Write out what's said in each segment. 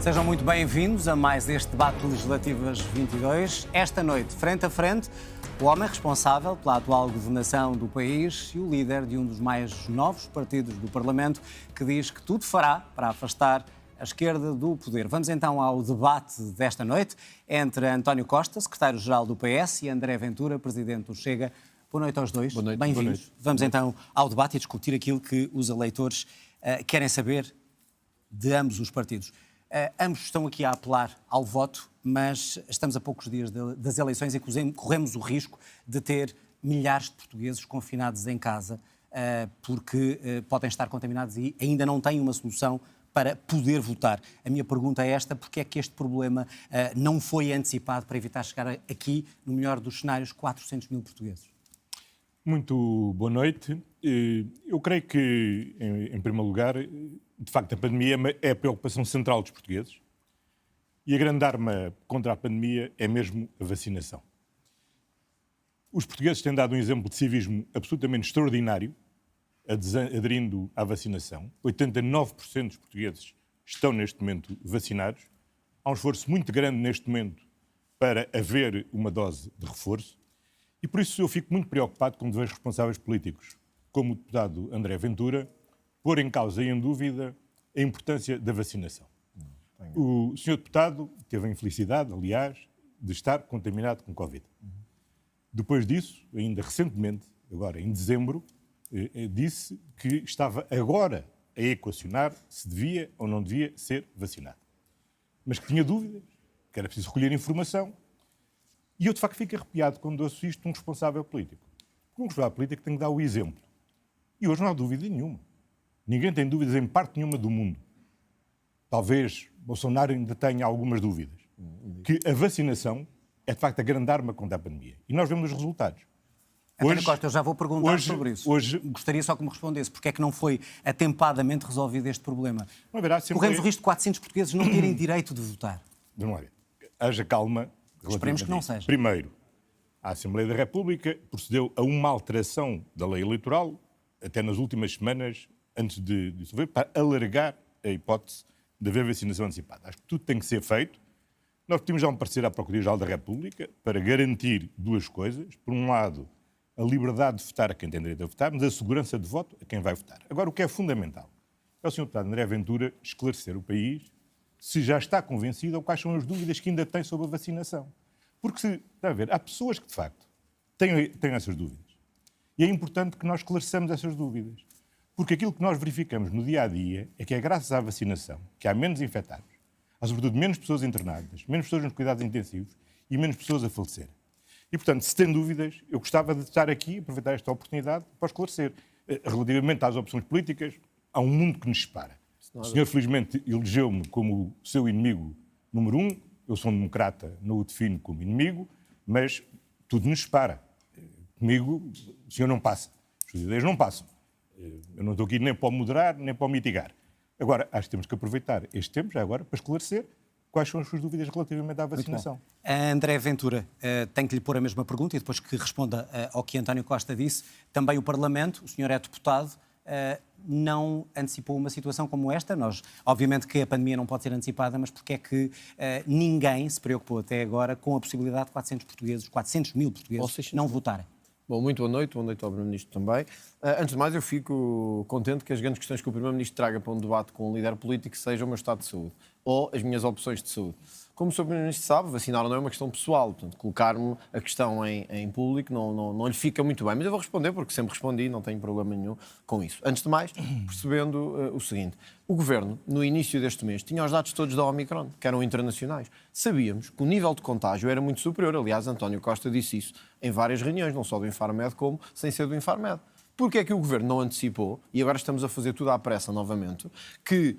Sejam muito bem-vindos a mais este debate Legislativas 22. Esta noite, frente a frente, o homem responsável pela atual governação do país e o líder de um dos mais novos partidos do Parlamento, que diz que tudo fará para afastar a esquerda do poder. Vamos então ao debate desta noite entre António Costa, secretário-geral do PS, e André Ventura, presidente do Chega. Boa noite aos dois. Boa noite. Bem-vindos. Vamos então ao debate e discutir aquilo que os eleitores querem saber de ambos os partidos. Ambos estão aqui a apelar ao voto, mas estamos a poucos dias das eleições e corremos o risco de ter milhares de portugueses confinados em casa porque podem estar contaminados e ainda não têm uma solução para poder votar. A minha pergunta é esta: porque é que este problema não foi antecipado para evitar chegar aqui, no melhor dos cenários, 400 mil portugueses? Muito boa noite. Eu creio que, em primeiro lugar, de facto, a pandemia é a preocupação central dos portugueses e a grande arma contra a pandemia é mesmo a vacinação. Os portugueses têm dado um exemplo de civismo absolutamente extraordinário, aderindo à vacinação. 89% dos portugueses estão, neste momento, vacinados. Há um esforço muito grande, neste momento, para haver uma dose de reforço. E por isso eu fico muito preocupado com dois responsáveis políticos, como o deputado André Ventura, pôr em causa e em dúvida a importância da vacinação. O senhor deputado teve a infelicidade, aliás, de estar contaminado com Covid. Depois disso, ainda recentemente, agora em dezembro, disse que estava agora a equacionar se devia ou não devia ser vacinado. Mas que tinha dúvidas, que era preciso recolher informação. E eu, de facto, fico arrepiado quando ouço isto de um responsável político. Porque um responsável político tem que dar o exemplo. E hoje não há dúvida nenhuma. Ninguém tem dúvidas em parte nenhuma do mundo. Talvez Bolsonaro ainda tenha algumas dúvidas. Que a vacinação é, de facto, a grande arma contra a pandemia. E nós vemos os resultados. António Costa, eu já vou perguntar sobre isso. Gostaria só que me respondesse porque é que não foi atempadamente resolvido este problema. Corremos o risco de 400 portugueses não terem direito de votar. Vamos lá. Haja calma. Esperemos que não seja. Primeiro, a Assembleia da República procedeu a uma alteração da lei eleitoral, até nas últimas semanas, antes de dissolver, para alargar a hipótese de haver vacinação antecipada. Acho que tudo tem que ser feito. Nós pedimos já um parecer à Procuradoria-Geral da República para garantir duas coisas. Por um lado, a liberdade de votar a quem tem direito a votar, mas a segurança de voto a quem vai votar. Agora, o que é fundamental é o Sr. Deputado André Ventura esclarecer o país se já está convencido ou quais são as dúvidas que ainda tem sobre a vacinação. Porque, está a ver, há pessoas que, de facto, têm essas dúvidas. E é importante que nós esclareçamos essas dúvidas. Porque aquilo que nós verificamos no dia-a-dia é que é graças à vacinação que há menos infectados, há sobretudo menos pessoas internadas, menos pessoas nos cuidados intensivos e menos pessoas a falecer. E, portanto, se tem dúvidas, eu gostava de estar aqui, aproveitar esta oportunidade para esclarecer. Relativamente às opções políticas, há um mundo que nos separa. O senhor, felizmente, elegeu-me como o seu inimigo número 1. Eu sou um democrata, não o defino como inimigo, mas tudo nos separa. Comigo, o senhor não passa. As suas ideias não passam. Eu não estou aqui nem para o moderar, nem para o mitigar. Agora, acho que temos que aproveitar este tempo, já agora, para esclarecer quais são as suas dúvidas relativamente à vacinação. André Ventura, tenho que lhe pôr a mesma pergunta e depois que responda ao que António Costa disse. Também o Parlamento, o senhor é deputado, não antecipou uma situação como esta. Obviamente que a pandemia não pode ser antecipada, mas porque é que ninguém se preocupou até agora com a possibilidade de 400 mil portugueses não votarem? Bom, muito boa noite ao Primeiro-Ministro também. Antes de mais, eu fico contente que as grandes questões que o Primeiro-Ministro traga para um debate com um líder político sejam o meu estado de saúde ou as minhas opções de saúde. Como o Sr. Primeiro-Ministro sabe, vacinar não é uma questão pessoal, portanto, colocar-me a questão em público não lhe fica muito bem, mas eu vou responder porque sempre respondi, não tenho problema nenhum com isso. Antes de mais, percebendo o seguinte, o Governo, no início deste mês, tinha os dados todos da Omicron, que eram internacionais. Sabíamos que o nível de contágio era muito superior, aliás, António Costa disse isso em várias reuniões, não só do Infarmed como sem ser do Infarmed. Porque é que o Governo não antecipou, e agora estamos a fazer tudo à pressa novamente, que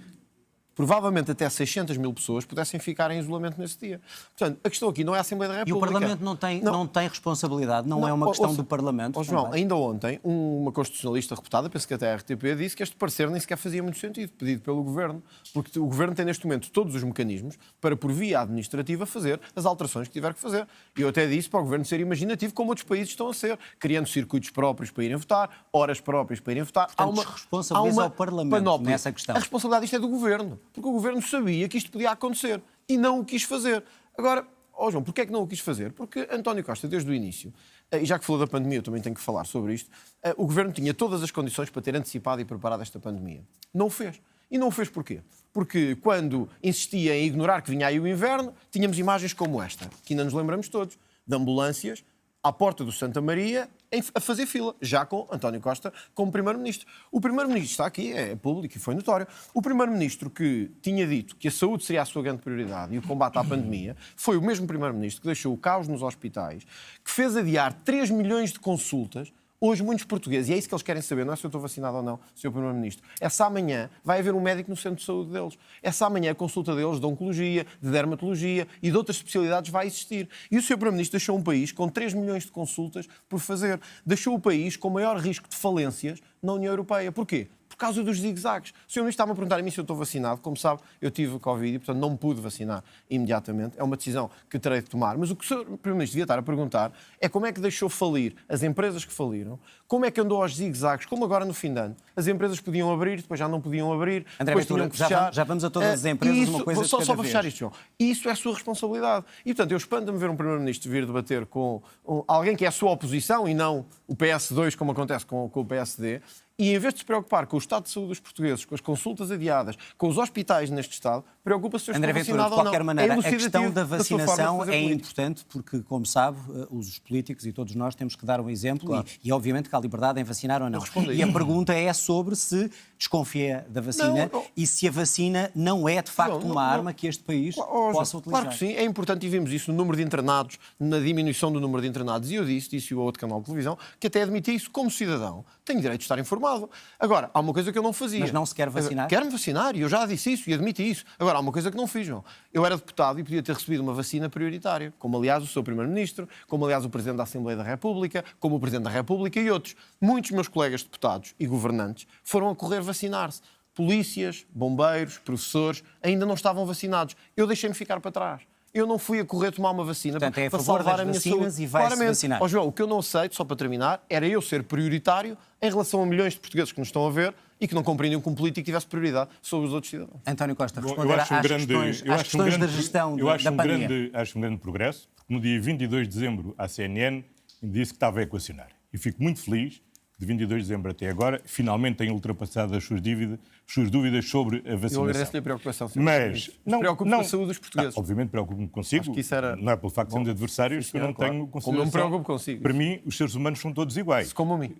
provavelmente até 600 mil pessoas pudessem ficar em isolamento nesse dia. Portanto, a questão aqui não é a Assembleia da República. E o Parlamento não tem responsabilidade, não é uma questão do Parlamento. João, ainda ontem, uma constitucionalista reputada, penso que até a RTP, disse que este parecer nem sequer fazia muito sentido, pedido pelo Governo, porque o Governo tem neste momento todos os mecanismos para, por via administrativa, fazer as alterações que tiver que fazer. E eu até disse para o Governo ser imaginativo, como outros países estão a ser, criando circuitos próprios para irem votar, horas próprias para irem votar. Portanto, responsabiliza ao Parlamento nessa questão. A responsabilidade disto é do Governo. porque o Governo sabia que isto podia acontecer e não o quis fazer. Agora, João, porquê é que não o quis fazer? Porque António Costa, desde o início, e já que falou da pandemia, eu também tenho que falar sobre isto, o Governo tinha todas as condições para ter antecipado e preparado esta pandemia. Não o fez. E não o fez porquê? Porque quando insistia em ignorar que vinha aí o inverno, tínhamos imagens como esta, que ainda nos lembramos todos, de ambulâncias à porta do Santa Maria a fazer fila, já com António Costa como Primeiro-Ministro. O Primeiro-Ministro está aqui, é público e foi notório. O Primeiro-Ministro que tinha dito que a saúde seria a sua grande prioridade e o combate à pandemia foi o mesmo Primeiro-Ministro que deixou o caos nos hospitais, que fez adiar 3 milhões de consultas. Hoje, muitos portugueses, e é isso que eles querem saber, não é se eu estou vacinado ou não, Sr. Primeiro-Ministro, é se amanhã vai haver um médico no centro de saúde deles. É se amanhã a consulta deles de oncologia, de dermatologia e de outras especialidades vai existir. E o Sr. Primeiro-Ministro deixou um país com 3 milhões de consultas por fazer. Deixou o país com maior risco de falências na União Europeia. Porquê? Por causa dos zigue-zagues. O Sr. Ministro está-me a perguntar a mim se eu estou vacinado. Como sabe, eu tive Covid e, portanto, não me pude vacinar imediatamente. É uma decisão que terei de tomar. Mas o que o Sr. Primeiro-Ministro devia estar a perguntar é como é que deixou falir as empresas que faliram, como é que andou aos zigue-zagues, como agora no fim de ano. As empresas podiam abrir, depois já não podiam abrir, André depois Ventura, tinham que fechar. já vamos a todas as empresas, uma coisa de só cada para vez. fechar isto, João. Isso é a sua responsabilidade. E, portanto, eu espanta-me ver um Primeiro-Ministro vir debater com alguém que é a sua oposição e não o PS2, como acontece com o PSD, e em vez de se preocupar com o estado de saúde dos portugueses, com as consultas adiadas, com os hospitais neste estado, preocupa-se se eu estou André Ventura, vacinado de qualquer ou não. maneira, É a questão da da sua forma de vacinação fazer é política. importante porque, como sabe, os políticos e todos nós temos que dar um exemplo Claro. e obviamente que há liberdade em vacinar ou não. respondi. E a pergunta é sobre se desconfia da vacina Não. e se a vacina não é, de facto, Não, uma arma que este país possa utilizar. Claro que sim, é importante e vimos isso no número de internados, na diminuição do número de internados. E eu disse o outro canal de televisão, que até admiti isso como cidadão. Tenho direito de estar informado. Agora, há uma coisa que eu não fazia. Mas não se quer vacinar? Quero-me vacinar e eu já disse isso e admiti isso. Agora, há uma coisa que não fiz, João. Eu era deputado e podia ter recebido uma vacina prioritária, como aliás o seu Primeiro-Ministro, como aliás o Presidente da Assembleia da República, como o Presidente da República e outros. Muitos meus colegas deputados e governantes foram a correr vacinar-se. Polícias, bombeiros, professores ainda não estavam vacinados. Eu deixei-me ficar para trás. Eu não fui a correr tomar uma vacina Portanto, é a para favor salvar das a minha vacinas saúde. e vai-se Claramente. vacinar. Ó, João, o que eu não aceito, só para terminar, era eu ser prioritário em relação a milhões de portugueses que nos estão a ver e que não compreendiam que um político tivesse prioridade sobre os outros cidadãos. António Costa, Bom, responder às questões da gestão da pandemia. Acho um grande progresso, porque no dia 22 de dezembro, a CNN disse que estava a equacionar. E fico muito feliz, de 22 de dezembro até agora, finalmente têm ultrapassado as suas dúvidas sobre a vacinação. Eu agradeço-lhe a preocupação. Mas não preocupe com a saúde dos portugueses. Obviamente preocupo-me consigo. Acho que isso era... Não é pelo facto de sermos adversários que eu não claro. tenho Como consideração. não me preocupo consigo. Para mim, os seres humanos são todos iguais. Como a mim.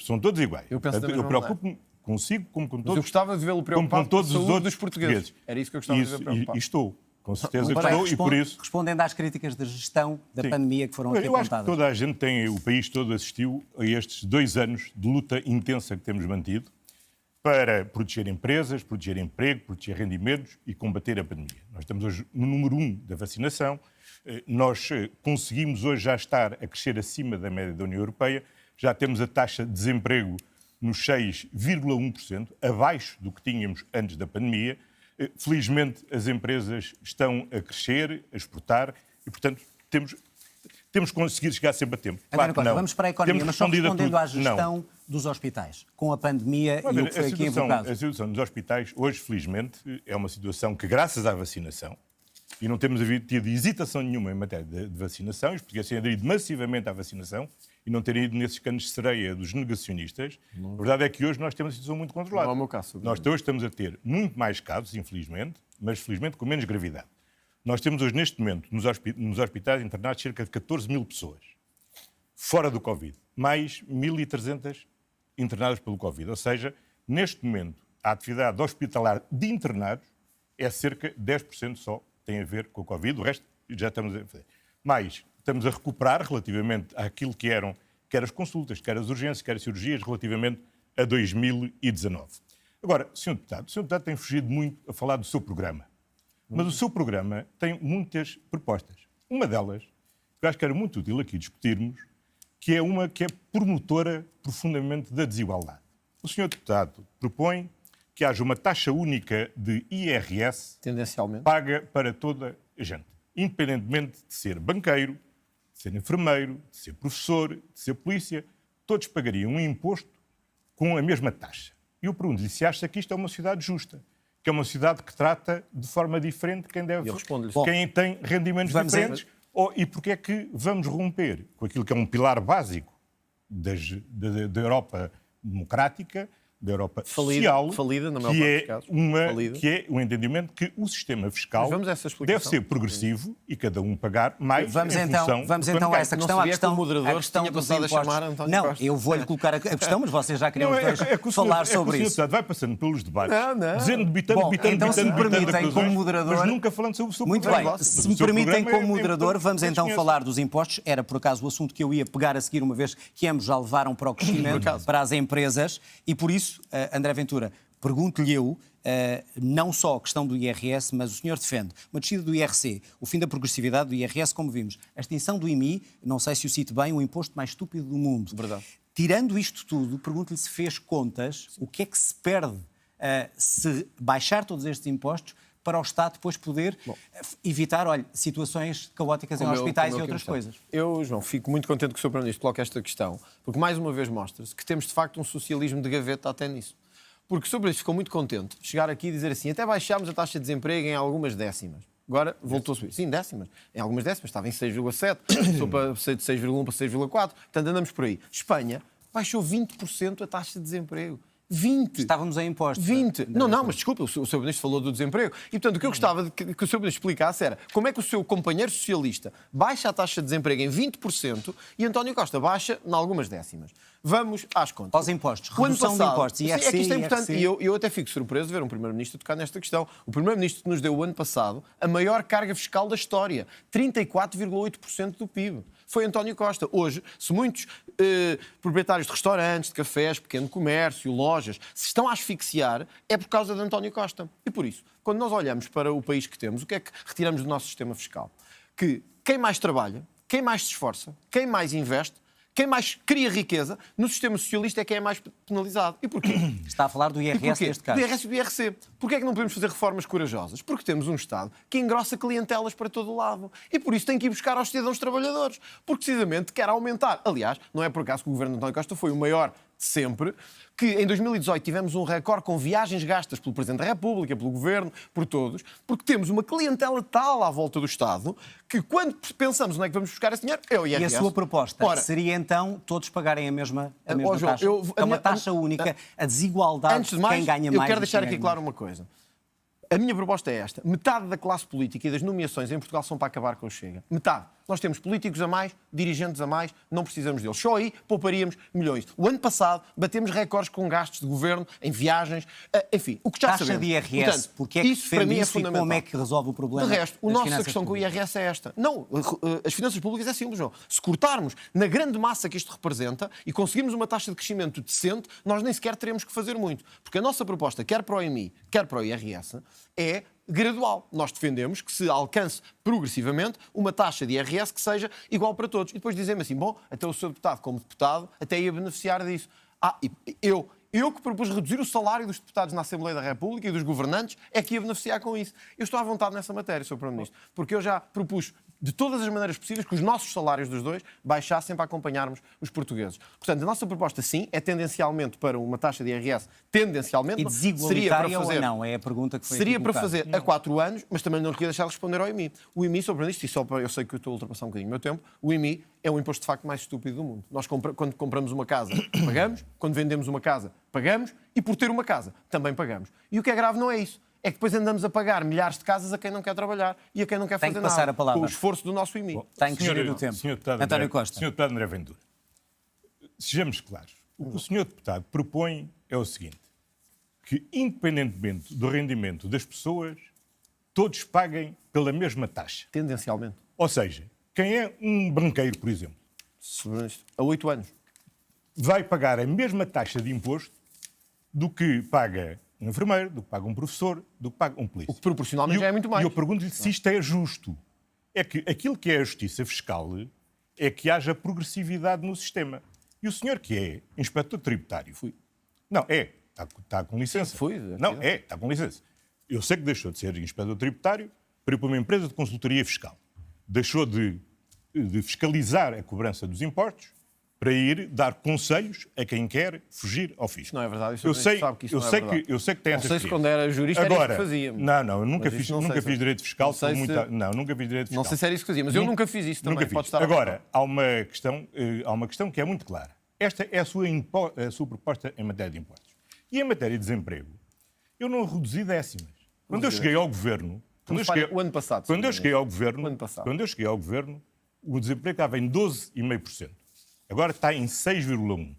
São todos iguais. Eu penso da Portanto, mesma eu preocupo-me consigo como com todos. Mas eu gostava de vê-lo como com preocupado com a todos os saúde outros dos portugueses. Era isso que eu gostava de ver preocupado. E estou. Com certeza que Ora, estou, e por isso... Respondendo às críticas de gestão da Sim. pandemia que foram aqui Eu acho que apontadas. toda a gente tem, o país todo assistiu a estes 2 anos de luta intensa que temos mantido para proteger empresas, proteger emprego, proteger rendimentos e combater a pandemia. Nós estamos hoje no número 1 da vacinação. Nós conseguimos hoje já estar a crescer acima da média da União Europeia. Já temos a taxa de desemprego nos 6,1%, abaixo do que tínhamos antes da pandemia. Felizmente, as empresas estão a crescer, a exportar e, portanto, temos conseguido chegar sempre a tempo. Claro que não. Vamos para a economia, Temos mas só respondido a respondendo tudo. à gestão dos hospitais, com a pandemia e o que foi aqui invocado. A situação dos hospitais, hoje, felizmente, é uma situação que, graças à vacinação, e não temos tido hesitação nenhuma em matéria de vacinação, os portugueses têm aderido massivamente à vacinação e não terem ido nesses canos de sereia dos negacionistas. A verdade é que hoje nós temos uma situação muito controlada. Não é o meu caso. Nós hoje estamos a ter muito mais casos, infelizmente, mas felizmente com menos gravidade. Nós temos hoje, neste momento, nos hospitais internados, cerca de 14 mil pessoas fora do Covid, mais 1.300 internadas pelo Covid. Ou seja, neste momento, a atividade hospitalar de internados é cerca de 10% só tem a ver com o Covid, o resto já estamos a fazer. Mas estamos a recuperar relativamente àquilo que eram quer as consultas, quer as urgências, quer as cirurgias, relativamente a 2019. Agora, Sr. Deputado tem fugido muito a falar do seu programa. Mas o seu programa tem muitas propostas. Uma delas, que eu acho que era muito útil aqui discutirmos, que é uma que é promotora profundamente da desigualdade. O Sr. Deputado propõe que haja uma taxa única de IRS Tendencialmente. paga para toda a gente, independentemente de ser banqueiro, de ser enfermeiro, de ser professor, de ser polícia, todos pagariam um imposto com a mesma taxa. E eu pergunto-lhe se acha que isto é uma sociedade justa. que é uma sociedade que trata de forma diferente quem tem rendimentos diferentes. E porque é que vamos romper com aquilo que é um pilar básico da Europa democrática, da Europa social, falida, na maior parte dos casos. Que é o entendimento que o sistema fiscal deve ser progressivo e cada um pagar mais vamos em função... Vamos então a essa questão. A questão dos impostos. Não, eu vou-lhe colocar a questão, mas vocês já queriam falar sobre isso. O senhor vai passando pelos debates, dizendo, Bom, então se me permitem, como moderador... Mas nunca falando sobre o seu Muito programa. bem, se me permitem, como moderador, vamos então falar dos impostos. Era, por acaso, o assunto que eu ia pegar a seguir, uma vez que ambos já levaram para o crescimento, para as empresas, e por isso, André Ventura, pergunto-lhe eu, não só a questão do IRS, mas o senhor defende uma descida do IRC, o fim da progressividade do IRS, como vimos, a extinção do IMI, não sei se o cito bem, o imposto mais estúpido do mundo. Verdade. Tirando isto tudo, pergunto-lhe se fez contas, o que é que se perde se baixar todos estes impostos para o Estado depois poder evitar, situações caóticas em hospitais e outras coisas. Eu, João, fico muito contente que o Sr. Primeiro-Ministro coloque esta questão, porque mais uma vez mostra-se que temos de facto um socialismo de gaveta até nisso. Porque o Sr. Primeiro-Ministro ficou muito contente de chegar aqui e dizer assim, até baixámos a taxa de desemprego em algumas décimas. Agora voltou a subir. Sim, décimas. Em algumas décimas. Estava em 6,7, passou de 6,1 para 6,4. Portanto, andamos por aí. Espanha baixou 20% a taxa de desemprego. 20. Estávamos em impostos. 20. Não, mas desculpa, o Sr. Ministro falou do desemprego. E, portanto, o que eu gostava de que o Sr. Ministro explicasse era como é que o seu companheiro socialista baixa a taxa de desemprego em 20% e António Costa baixa em algumas décimas. Vamos às contas. Aos impostos. Redução de impostos. IRC, é que isto é importante. E eu até fico surpreso de ver um Primeiro-Ministro tocar nesta questão. O Primeiro-Ministro que nos deu o ano passado a maior carga fiscal da história. 34,8% do PIB. Foi António Costa. Hoje, se muitos proprietários de restaurantes, de cafés, pequeno comércio, lojas, se estão a asfixiar, é por causa de António Costa. E por isso, quando nós olhamos para o país que temos, o que é que retiramos do nosso sistema fiscal? Que quem mais trabalha, quem mais se esforça, quem mais investe, quem mais cria riqueza, no sistema socialista é quem é mais penalizado. E porquê? Está a falar do IRS neste caso. Do IRS e do IRC. Porquê é que não podemos fazer reformas corajosas? Porque temos um Estado que engrossa clientelas para todo o lado. E por isso tem que ir buscar aos cidadãos trabalhadores. Porque precisamente quer aumentar. Aliás, não é por acaso que o governo de António Costa foi o maior de sempre, que em 2018 tivemos um recorde com viagens gastas pelo Presidente da República, pelo Governo, por todos, porque temos uma clientela tal à volta do Estado que quando pensamos onde é que vamos buscar esse dinheiro, é o IRS. E a sua proposta seria então todos pagarem a mesma taxa? É uma taxa única, a desigualdade antes de mais, quem ganha mais. Eu quero deixar aqui claro uma coisa. A minha proposta é esta. Metade da classe política e das nomeações em Portugal são para acabar com o Chega. Metade. Nós temos políticos a mais, dirigentes a mais, não precisamos deles. Só aí pouparíamos milhões. O ano passado batemos recordes com gastos de governo, em viagens, enfim, o que já taxa sabemos. de IRS, portanto, porque é que isso para mim é e fundamental. como é que resolve o problema? De resto, a nossa questão com o IRS é esta. Não, as finanças públicas é simples, João. Se cortarmos na grande massa que isto representa e conseguirmos uma taxa de crescimento decente, nós nem sequer teremos que fazer muito. Porque a nossa proposta, quer para o IMI, quer para o IRS, é gradual. Nós defendemos que se alcance progressivamente uma taxa de IRS que seja igual para todos. E depois dizemos assim, bom, até o seu deputado como deputado até ia beneficiar disso. Eu que propus reduzir o salário dos deputados na Assembleia da República e dos governantes é que ia beneficiar com isso. Eu estou à vontade nessa matéria, Sr. Primeiro-Ministro, porque eu já propus de todas as maneiras possíveis que os nossos salários dos dois baixassem para acompanharmos os portugueses. Portanto, a nossa proposta, sim, é tendencialmente para uma taxa de IRS, tendencialmente, e desigualitária ou não? É a pergunta que foi seria para colocada. fazer a 4 anos, mas também não queria deixar de responder ao IMI. O IMI, Sr. Primeiro-Ministro, e só para eu sei que eu estou a ultrapassar um bocadinho o meu tempo, o IMI é o imposto de facto mais estúpido do mundo. Nós, quando compramos uma casa, pagamos, quando vendemos uma casa, pagamos, e por ter uma casa, também pagamos. E o que é grave não é isso. É que depois andamos a pagar milhares de casas a quem não quer trabalhar e a quem não quer fazer nada. Com o esforço do nosso IMI. Tem que gerir o tempo. António Costa. Sr. Deputado André Ventura, sejamos claros. O que o Sr. Deputado propõe é o seguinte, que independentemente do rendimento das pessoas, todos paguem pela mesma taxa. Tendencialmente. Ou seja, quem é um banqueiro, por exemplo, há 8 anos, vai pagar a mesma taxa de imposto do que paga um enfermeiro, do que paga um professor, do que paga um polícia. O que proporcionalmente já é muito mais. E eu pergunto-lhe se isto é justo. É que aquilo que é a justiça fiscal é que haja progressividade no sistema. E o senhor que é inspetor tributário... Não, está com licença. Está com licença. Eu sei que deixou de ser inspetor tributário para ir para uma empresa de consultoria fiscal. Deixou de fiscalizar a cobrança dos impostos para ir dar conselhos a quem quer fugir ao fisco. Não é verdade. Eu sei, sabe que isso eu não é sei verdade. que, eu sei que tem Não essa sei se quando era jurista era isso que fazia. Não, eu nunca Mas fiz, isso não nunca sei fiz se- direito fiscal. não sei se- Não, nunca fiz direito fiscal. Não sei se era isso que fazia, mas eu nunca fiz isso também. Nunca fiz. Pode estar Agora, há uma questão que é muito clara. Esta é a sua proposta em matéria de impostos. E em matéria de desemprego, eu não reduzi décimas. Quando eu cheguei ao governo... o ano passado. Quando eu cheguei ao governo, O ano passado. o desemprego estava em 12,5%. Agora está em 6,1%.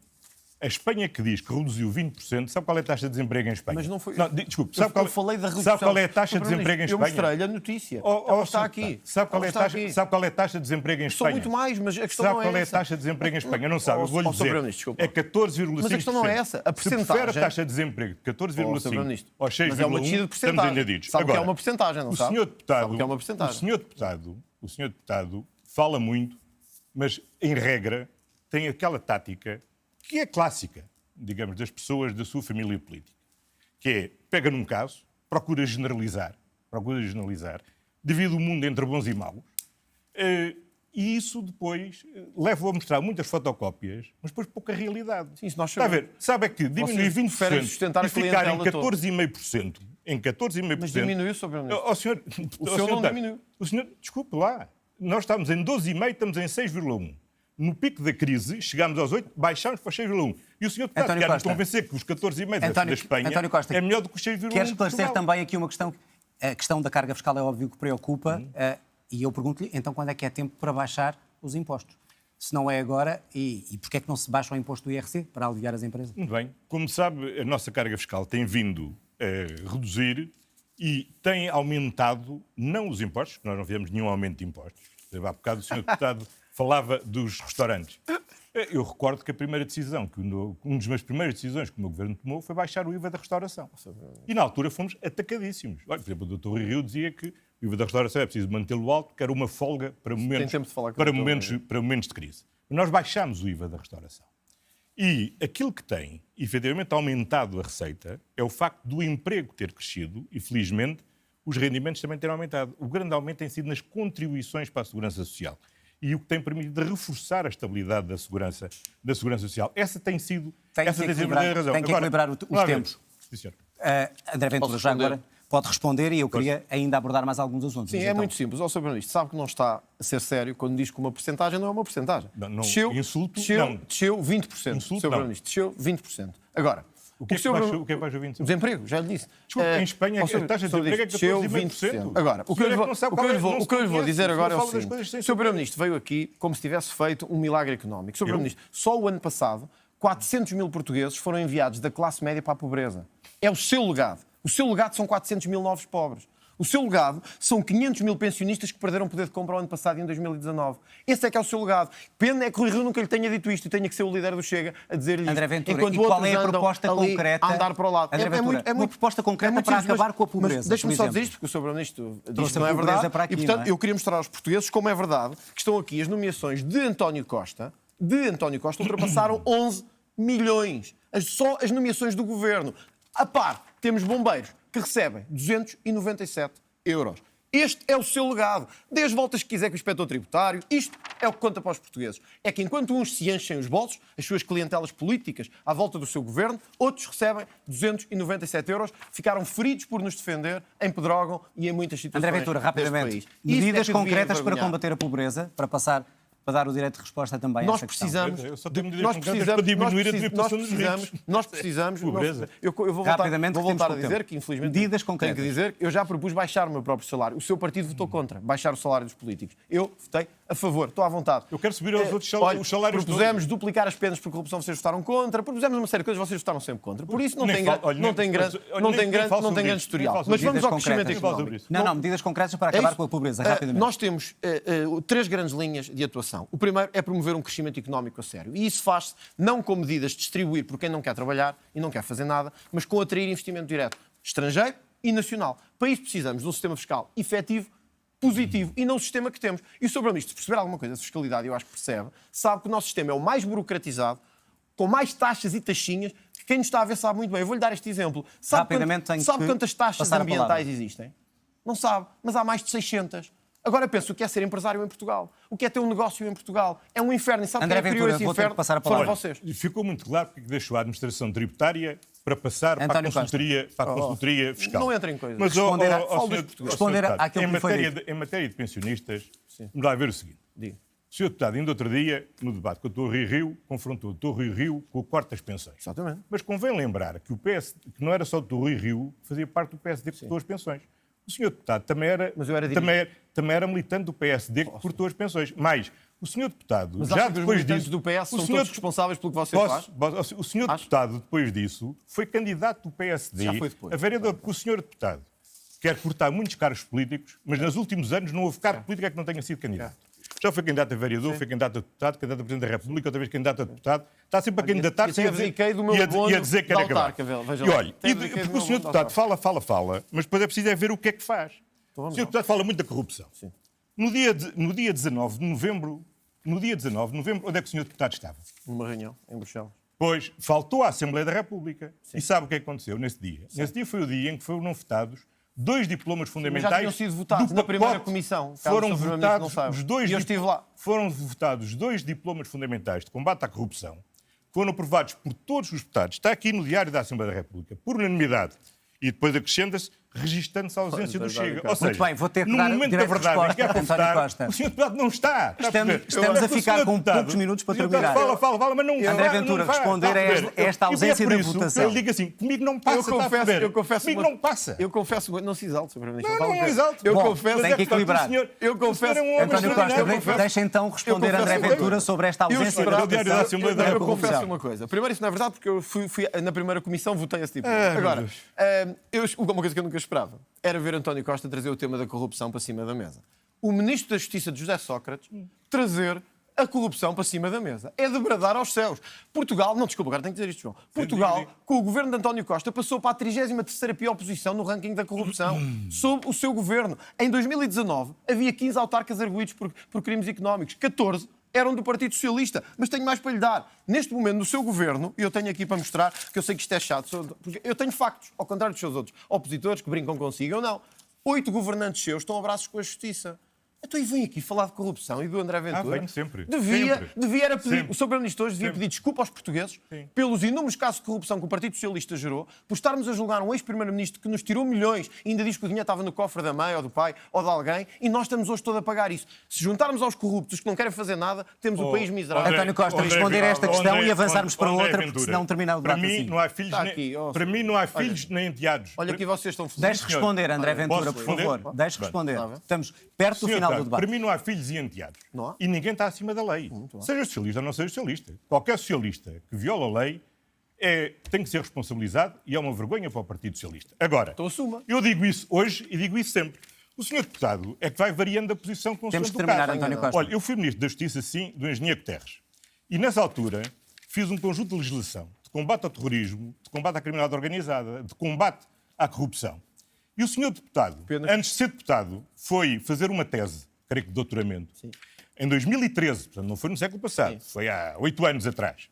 A Espanha que diz que reduziu 20%, sabe qual é a taxa de desemprego em Espanha? Mas não foi. Desculpe, Eu falei da redução. sabe qual é a taxa de desemprego em Eu Espanha? mostrei-lhe a notícia. Oh, Ela está aqui. Sabe qual é a taxa de desemprego em São Espanha? muito mais, mas a questão Sabe não é qual é a essa. taxa de desemprego em Espanha? Não sabe, eu vou-lhe Sr. dizer. Primeiro-Ministro, desculpa. É 14,5%. Mas a questão não é essa. A Se prefere a percentagem- taxa de desemprego de 14,5% ou 6,1%, Mas é uma descida de estamos percentagem. entendidos. Sabe que é Agora, uma percentagem, não o sabe? senhor deputado, Sabe que é uma percentagem. o senhor deputado fala muito, mas, em regra, tem aquela tática que é clássica, digamos, das pessoas da sua família política, que é, pega num caso, procura generalizar, divide o mundo entre bons e maus, e isso depois leva-o a mostrar muitas fotocópias, mas depois pouca realidade. Sim, isso nós Está a sabemos. ver? Sabe é que diminuir Vocês preferem 20% sustentar e a ficar em clientela toda. 14,5%, em 14,5%... Mas diminuiu, Sr. Primeiro-Ministro. O senhor, não diminuiu. O senhor, desculpe lá, nós estamos em 12,5%, estamos em 6,1%. No pico da crise, chegámos aos 8%, baixámos para 6,1%. E o senhor deputado António quer-nos Costa. convencer que os 14,5% da Espanha António Costa, é melhor do que os 6,1%. Quero de esclarecer Portugal. também aqui uma questão. A questão da carga fiscal é óbvio que preocupa, e eu pergunto-lhe, então quando é que é tempo para baixar os impostos? Se não é agora, e porquê é que não se baixa o imposto do IRC para aliviar as empresas? Muito bem. Como sabe, a nossa carga fiscal tem vindo a reduzir e tem aumentado, não os impostos, nós não fizemos nenhum aumento de impostos. Há bocado o senhor deputado falava dos restaurantes. Eu recordo que a primeira decisão, uma das primeiras decisões que o meu governo tomou foi baixar o IVA da restauração. E na altura fomos atacadíssimos. Olha, por exemplo, o Dr. Rui Rio dizia que o IVA da restauração é preciso mantê-lo alto, que era uma folga para momentos, tempo de falar com o para Dr. momentos de crise. Nós baixámos o IVA da restauração. E aquilo que tem, efetivamente, aumentado a receita é o facto do emprego ter crescido e, felizmente, os rendimentos também terem aumentado. O grande aumento tem sido nas contribuições para a Segurança Social. E o que tem permitido reforçar a estabilidade da segurança social. Essa tem sido a verdadeira razão. Tem que equilibrar os tempos. Sim, senhor. André Ventura, já agora pode responder e eu queria ainda abordar mais alguns assuntos. Sim, Mas é então, muito simples. O Sr. Primeiro-Ministro sabe que não está a ser sério quando diz que uma porcentagem não é uma porcentagem. Não, desceu, insulto, desceu, não. desceu 20%. Insulto, Sr. Primeiro-Ministro, desceu 20%. Agora, O que é que baixou 20%? o desemprego, já lhe disse. Desculpe, em Espanha a taxa de desemprego é desceu 14,5%. Agora, o que eu lhe vou dizer agora é o seguinte. O Sr. Primeiro-Ministro veio aqui como se tivesse feito um milagre económico. Sr. Primeiro-Ministro, só o ano passado, 400 mil portugueses foram enviados da classe média para a pobreza. É o seu legado. O seu legado são 400 mil novos pobres. O seu legado são 500 mil pensionistas que perderam poder de compra o ano passado, em 2019. Esse é que é o seu legado. Pena é que o Rui Rio nunca lhe tenha dito isto e tenha que ser o líder do Chega a dizer-lhe isto. André Ventura, enquanto e qual outros é a andam proposta ali concreta? a andar para o lado. André Ventura, uma proposta concreta muito para simples, acabar com a pobreza, Mas deixa-me por só exemplo. dizer isto, porque o Sr. Primeiro-Ministro diz Trouxe que não a é pobreza verdade. para aqui, E, portanto, não é? eu queria mostrar aos portugueses como é verdade que estão aqui as nomeações de António Costa ultrapassaram 11 milhões. Só as nomeações do governo. A par, temos bombeiros que recebem 297 euros. Este é o seu legado. Dê as voltas que quiser com o inspetor tributário. Isto é o que conta para os portugueses. É que enquanto uns se enchem os bolsos, as suas clientelas políticas à volta do seu governo, outros recebem 297 euros, ficaram feridos por nos defender em Pedrógão e em muitas situações. André Ventura, rapidamente, deste país. medidas Isto é que devia concretas para envergonhar. combater a pobreza, para dar o direito de resposta também a Nós essa questão. precisamos, Eu só tenho medidas concretas para diminuir a tributação dos ricos. nós precisamos, Pobreza. eu vou Rapidamente, voltar a temos pouco dizer tempo. que, infelizmente, Medidas tenho concretas. que dizer que eu já propus baixar o meu próprio salário. O seu partido votou contra baixar o salário dos políticos. Eu votei a favor, estou à vontade. Eu quero subir aos outros Olha, os salários propusemos duplicar as penas por corrupção, vocês votaram contra. Propusemos uma série de coisas, vocês votaram sempre contra. Por isso não Nem tem falo- olha, nem- grande olha, nem falo sobre grande isso. historial. Nem falo Mas sobre vamos isso. ao crescimento Medidas concretas. económico. Não, medidas concretas para É acabar isso. com a pobreza, rapidamente. Nós temos três grandes linhas de atuação. O primeiro é promover um crescimento económico a sério. E isso faz-se não com medidas de distribuir por quem não quer trabalhar e não quer fazer nada, mas com atrair investimento direto estrangeiro e nacional. Para isso precisamos de um sistema fiscal efetivo, positivo, e não o sistema que temos. E o Sr. Primeiro-Ministro, se perceber alguma coisa de fiscalidade, eu acho que percebe, sabe que o nosso sistema é o mais burocratizado, com mais taxas e taxinhas, que quem nos está a ver sabe muito bem. Eu vou-lhe dar este exemplo. Sabe Rapidamente tenho sabe que quantas taxas passar a palavra. ambientais existem? Não sabe, mas há mais de 600. Agora penso o que é ser empresário em Portugal, o que é ter um negócio em Portugal. É um inferno. E sabe André quem criou Ventura, esse vou ter que inferno? passar a Foram palavra. vocês. Ficou muito claro porque deixou a administração tributária para passar para a António Costa. consultoria fiscal. Não entra em coisas. Mas, Responder senhor deputado, àquilo que lhe foi dito. em matéria de pensionistas, vamos lá ver o seguinte. Diga. O senhor deputado, ainda outro dia, no debate com a Torre Rio, confrontou a Torre Rio com o corte das pensões. Exatamente. Mas convém lembrar que o PS, que não era só o Torre Rio, fazia parte do PSD que cortou as pensões. O senhor deputado também era, Mas eu era também era militante do PSD que cortou as pensões. Mas o senhor deputado, Mas já acha que os depois militantes disso... do PS são o senhor- todos responsáveis pelo que você faz? O senhor deputado, depois disso, foi candidato do PSD Já foi depois. a vereador, porque o senhor deputado quer cortar muitos cargos políticos, mas nos últimos anos não houve cargo político que não tenha sido candidato. Já foi candidato a vereador, foi candidato a deputado, candidato a Presidente da República, outra vez candidato a deputado. Está sempre a candidatar-se eu abdiquei do meu e a abono dizer que era de autarca, acabar. veja E lá. olha, Até abdiquei do porque meu o senhor abono de deputado fala, mas depois é preciso é ver o que é que faz. Então O vamos senhor lá. deputado fala muito da corrupção. Sim. No dia 19 de novembro, onde é que o senhor deputado estava? Numa reunião em Bruxelas. Pois, faltou à Assembleia da República. E sabe o que aconteceu nesse dia? Nesse dia foi o dia em que foram votados 2 diplomas fundamentais. tinham sido votados do na primeira pacote. comissão. Caso Foram o Sr. Primeiro-Ministro não votados saiba. os 2 E eu estive lá. Foram votados 2 diplomas fundamentais de combate à corrupção. Foram aprovados por todos os deputados. Está aqui no Diário da Assembleia da República, por unanimidade. E depois acrescenta-se, registando-se a ausência do Chega. Ou seja, Muito bem, vou ter que no dar momento da direito de verdade em que é para resposta, António votar, Costa. o senhor deputado não está. Estamos a ficar com poucos minutos para terminar. Fala, mas não André Ventura, responder a esta ausência da votação. Eu digo assim, comigo não passa, Eu confesso. Comigo não passa. Eu confesso. Não se exalte, Sr. Primeiro-Ministro. Não é exalto. Eu Bom, confesso. tem que equilibrar. Eu confesso. António Costa, deixa então responder André Ventura sobre esta ausência da votação. Eu confesso uma coisa. Primeiro, isso não é verdade, porque eu fui na primeira comissão, votei esse tipo. Agora, uma coisa que eu nunca esperava era ver António Costa trazer o tema da corrupção para cima da mesa. O Ministro da Justiça de José Sócrates trazer a corrupção para cima da mesa. É de bradar aos céus. Portugal, não, desculpa, agora tenho que dizer isto, João. Portugal, com o governo de António Costa, passou para a 33ª pior posição no ranking da corrupção, sob o seu governo. Em 2019, havia 15 autarcas arguidos por crimes económicos. 14 eram do Partido Socialista. Mas tenho mais para lhe dar. Neste momento, no seu governo, e eu tenho aqui para mostrar, que eu sei que isto é chato, porque eu tenho factos, ao contrário dos seus outros opositores que brincam consigo, eu não. 8 governantes seus estão a braços com a justiça. Então, e vem aqui falar de corrupção e do André Ventura. Venho sempre. Devia era pedir, Sempre. o Sr. Primeiro-Ministro hoje devia Sempre. pedir desculpa aos portugueses Sim. pelos inúmeros casos de corrupção que o Partido Socialista gerou, por estarmos a julgar um ex-Primeiro-Ministro que nos tirou milhões e ainda diz que o dinheiro estava no cofre da mãe ou do pai ou de alguém e nós estamos hoje todos a pagar isso. Se juntarmos aos corruptos que não querem fazer nada, temos o país miserável. André, António Costa, André, responder a esta questão André, e avançarmos para André outra, Ventura. porque senão termina o Para debate mim assim. não há filhos, Está aqui, para mim não há filhos nem enteados. Olha, aqui vocês estão felizes. Deixe responder, André Ventura, Posso por responder? favor. Deixe responder. Está bem. Estamos perto do Senhor final do deputado, debate. Para mim não há filhos e enteados. Não há? E ninguém está acima da lei. Seja socialista ou não seja socialista. Qualquer socialista que viola a lei tem que ser responsabilizado e é uma vergonha para o Partido Socialista. Agora, Então assuma. eu digo isso hoje e digo isso sempre. O senhor deputado é que vai variando a posição com o Temos senhor que terminar, caso. António Costa. Olha, eu fui Ministro da Justiça, sim, do Engenheiro Guterres. E nessa altura fiz um conjunto de legislação de combate ao terrorismo, de combate à criminalidade organizada, de combate à corrupção. E o senhor deputado, antes de ser deputado, foi fazer uma tese, creio que de doutoramento, em 2013, portanto não foi no século passado, foi há 8 anos atrás,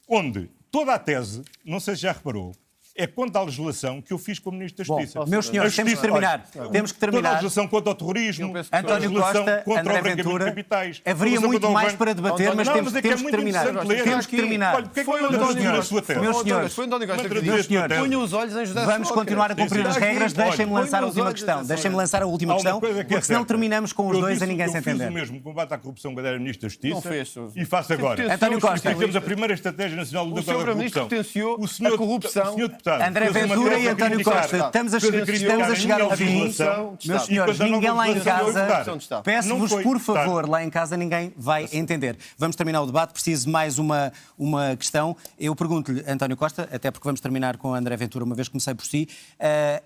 onde toda a tese, não sei se já reparou, é contra a legislação que eu fiz como Ministro da Bom, Justiça. meus senhores, temos que terminar. Temos que Toda a terminar. legislação contra o terrorismo, António a legislação Costa, contra André o branqueamento de Ventura, capitais. haveria muito mais para debater, mas Não, temos é que é que muito terminar. interessante ler. Temos que terminar. Olha, porque é que Foi não o anda a António traduzir a Costa. sua tese? Meus senhores, Foi António Costa que Meus disse. senhores, Ponha os olhos em José Vamos Sócrates. continuar a cumprir as Está aqui. regras. Deixem-me Olha, lançar a ponha os última olhos em questão. José Deixem-me lançar a última Há uma questão, coisa que é porque senão certa. terminamos com os Eu dois disse- e ninguém se Eu fiz entender. o mesmo combate à corrupção quando era Ministro da Justiça. Não fez. E faço agora. Sentenciou António os Costa. Nós temos a especialistas. primeira estratégia nacional de O luta Sr. contra a Primeiro-Ministro corrupção. potenciou a corrupção. O senhor deputado André fez uma Ventura tese e a António criticar- Costa, estamos a fez criticar a chegar ao minha fim. legislação. Meus E senhores, quando a nova ninguém lá em legislação foi casa, votada. peço-vos Não foi por votada. favor, lá em casa ninguém vai entender. Vamos terminar o debate, preciso mais uma questão. Eu pergunto-lhe, António Costa, até porque vamos terminar com André Ventura, uma vez que comecei por si,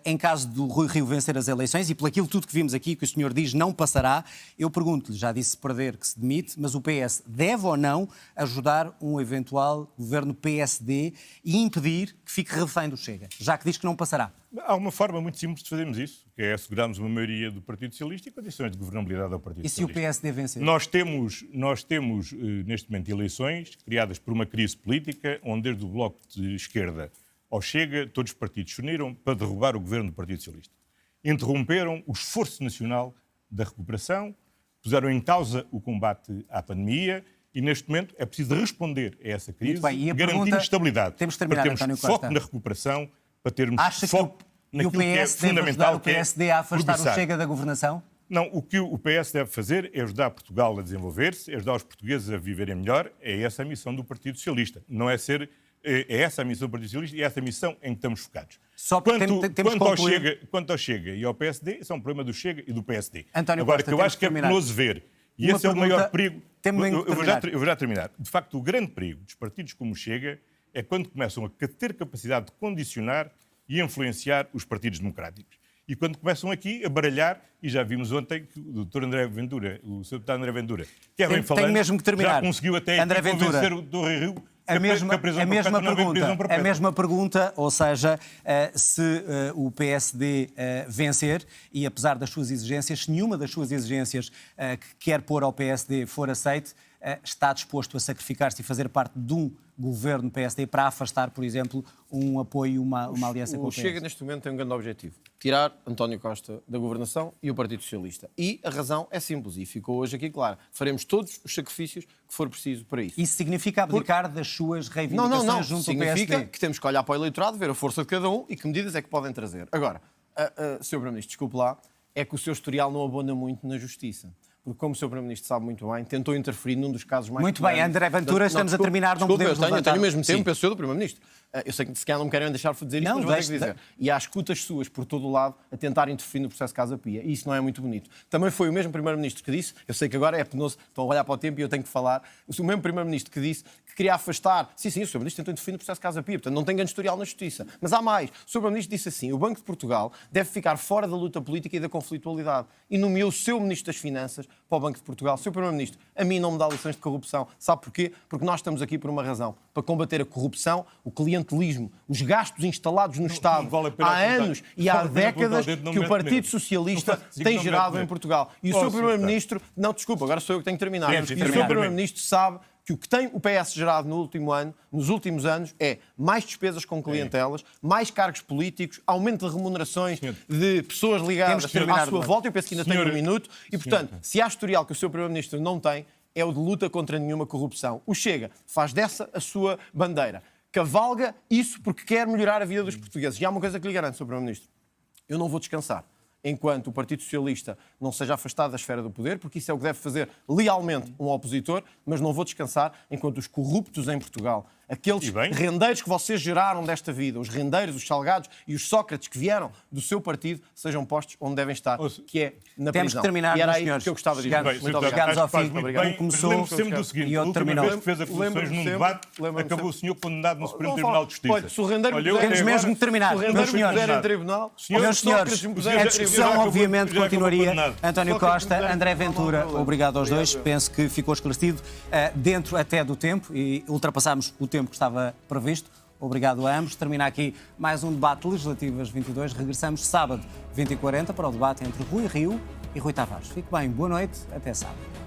em caso do Rui Rio vencer as eleições, e por aquilo tudo que vimos aqui, que o senhor diz não passará, eu pergunto-lhe, já disse perder que se demite, mas o PS deve ou não ajudar um eventual governo PSD e impedir que fique refém do Chega, já que diz que não passará? Há uma forma muito simples de fazermos isso, que é assegurarmos uma maioria do Partido Socialista e condições de governabilidade ao Partido E se o Socialista. PSD vencer? Nós temos neste momento eleições criadas por uma crise política, onde desde o Bloco de Esquerda ao Chega, todos os partidos se uniram para derrubar o governo do Partido Socialista. Interromperam o esforço nacional da recuperação, puseram em causa o combate à pandemia e, neste momento, é preciso responder a essa crise, bem, e a garantindo pergunta... estabilidade, Temos de terminar, para termos António foco Costa. na recuperação, para termos Acha foco que o naquilo que é PS deve ajudar fundamental, o que é PSD a afastar o progressar. Chega da governação? Não, o que o PS deve fazer é ajudar Portugal a desenvolver-se, é ajudar os portugueses a viverem melhor. É essa a missão do Partido Socialista. Não é ser... É essa a missão do Partido Socialista e é essa a missão em que estamos focados. Só porque temos que concluir... Quanto ao Chega e ao PSD, isso é um problema do Chega e do PSD. António Agora, Costa, que eu acho que é terminar. penoso ver, e Uma esse é o pergunta- maior perigo... Temos mesmo que terminar. Eu vou já terminar. De facto, o grande perigo dos partidos como o Chega é quando começam a ter capacidade de condicionar e influenciar os partidos democráticos. E quando começam aqui a baralhar, e já vimos ontem que o Dr. André Ventura, o Sr. Deputado André Ventura, que é bem falante, tenho mesmo que terminar. já conseguiu até André Ventura, convencer o Dr. Rio A mesma pergunta. a mesma pergunta, ou seja, se o PSD vencer, e apesar das suas exigências, se nenhuma das suas exigências que quer pôr ao PSD for aceite, está disposto a sacrificar-se e fazer parte de um governo PSD para afastar, por exemplo, um apoio, uma aliança com o O PS? Chega, neste momento, tem um grande objetivo: tirar António Costa da governação e o Partido Socialista. E a razão é simples, e ficou hoje aqui clara. Faremos todos os sacrifícios que for preciso para isso. Isso significa abdicar das suas reivindicações Não. junto Significa ao PSD? que temos que olhar para o eleitorado, ver a força de cada um e que medidas é que podem trazer. Agora, Sr. Primeiro-Ministro, desculpe lá, é que o seu historial não abona muito na justiça. Porque, como o Sr. Primeiro-Ministro sabe muito bem, tentou interferir num dos casos mais... Muito bem, André Ventura, estamos a terminar, não podemos eu tenho o mesmo Sim. tempo, penso eu, do Primeiro-Ministro. Eu sei que se calhar não me querem deixar dizer isto, Não, mas vou ter que deixe- dizer. E há escutas suas por todo o lado a tentar interferir no processo Casa Pia. E isso não é muito bonito. Também foi o mesmo Primeiro-Ministro que disse, eu sei que agora é penoso, estão a olhar para o tempo e eu tenho que falar, o mesmo Primeiro-Ministro que disse que queria afastar... Sim, o Sr. Primeiro-Ministro tentou interferir no processo Casa Pia, portanto não tem grande historial na Justiça. Mas há mais. O Sr. Primeiro-Ministro disse assim, o Banco de Portugal deve ficar fora da luta política e da conflitualidade. E nomeou o seu Ministro das Finanças para o Banco de Portugal. Sr. Primeiro-Ministro, a mim não me dá lições de corrupção. Sabe porquê? Porque nós estamos aqui por uma razão. Para combater a corrupção, o clientelismo, os gastos instalados no Estado vale a pena há apontar. anos e há Vale a pena apontar décadas o dedo, não que o mete Partido medo. Socialista Não faço- tem não gerado mete em medo. Portugal. E o Posso, Sr. Primeiro-Ministro... Não, desculpa, agora sou eu que tenho que terminar. Sim, E o termina. Sr. Primeiro-Ministro sabe que o que tem o PS gerado no último ano, nos últimos anos, é mais despesas com clientelas, mais cargos políticos, aumento de remunerações de pessoas ligadas Temos que terminar, à sua Eduardo. volta. Eu penso que ainda tenho Senhor- um minuto. E, portanto, se há historial que o Sr. Primeiro-Ministro não tem, é o de luta contra nenhuma corrupção. O Chega faz dessa a sua bandeira. Cavalga isso porque quer melhorar a vida dos portugueses. E há uma coisa que lhe garanto, Sr. Primeiro-Ministro. Eu não vou descansar enquanto o Partido Socialista não seja afastado da esfera do poder, porque isso é o que deve fazer lealmente um opositor, mas não vou descansar enquanto os corruptos em Portugal, aqueles E bem? rendeiros que vocês geraram desta vida, os rendeiros, os salgados e os Sócrates que vieram do seu partido, sejam postos onde devem estar, Ouça, que é na temos prisão. que terminar, e era meus aí senhores. que eu gostava de dizer. Chegamos- Muito Sr. obrigado. Chegámos ao Acho que faz fim. muito Obrigado. bem, Começou- mas lembre-se sempre do seguinte: e a outro última terminou. vez que fez acusações Lembro-me num sempre- debate, lembro-me acabou o sempre- senhor condenado no Supremo Não Tribunal de Justiça. Olha, se o rendeiro me Olha, eu puser- Temos agora- mesmo que terminar. Se o rendeiro Meus me senhores, puser em tribunal, Senhores, Meus senhores, Sócrates me a puser em discussão tribunal, obviamente já acabou continuaria. condenado. António Sócrates Costa, me puser em André tribunal, não há Ventura, problema. obrigado aos dois. Obrigado. Penso que ficou esclarecido dentro até do tempo e ultrapassámos o tempo que estava previsto. Obrigado a ambos. Termina aqui mais um debate legislativo às 22. Regressamos sábado, 20h40, para o debate entre Rui Rio e Rui Tavares. Fique bem, boa noite, até sábado.